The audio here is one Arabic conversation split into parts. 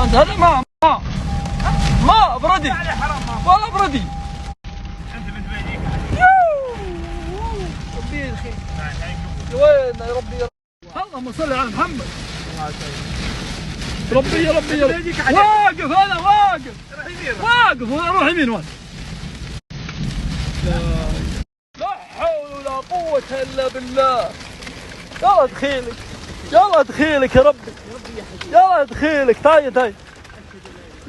انت هذا ما بردي والله بردي. انت من بيتك ربي الخير. وين يا ربي اللهم صل على محمد. ربي واقف انا واقف واروح يمين وين. لا حول ولا قوة الا بالله. يلا دخيلك يلا دخيلك يا ربي يلا دخيلك. تاي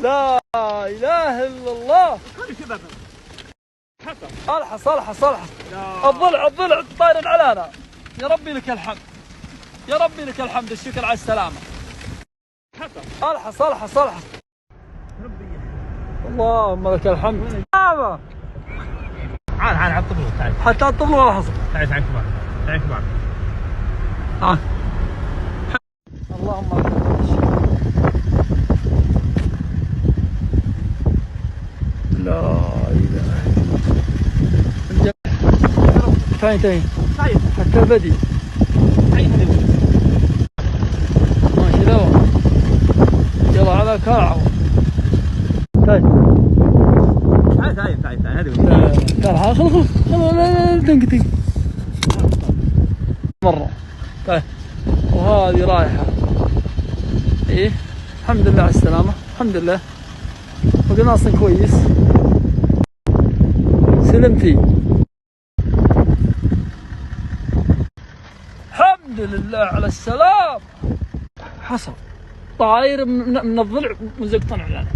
لا اله الا الله. الحص الضلع طاير علينا. يا ربي لك الحمد يا ربي لك الحمد. الشكر على السلامة. الحص اللهم لك الحمد. تعال حط له تعال حتى الطبل ولا حصل. تعال كبار تعال. اللهم لك الحمد. لا اله الا الله. تعين حتى بدي ماشي لو يلا على كرعه. تعال خلاص لا تنقطي مرة. طيب وهذه رايحة. ايه الحمد لله على السلامة. الحمد لله وقلنا اصلا كويس. سلمتي الحمد لله على السلام. حصل طاير من الضلع مزقطن علينا.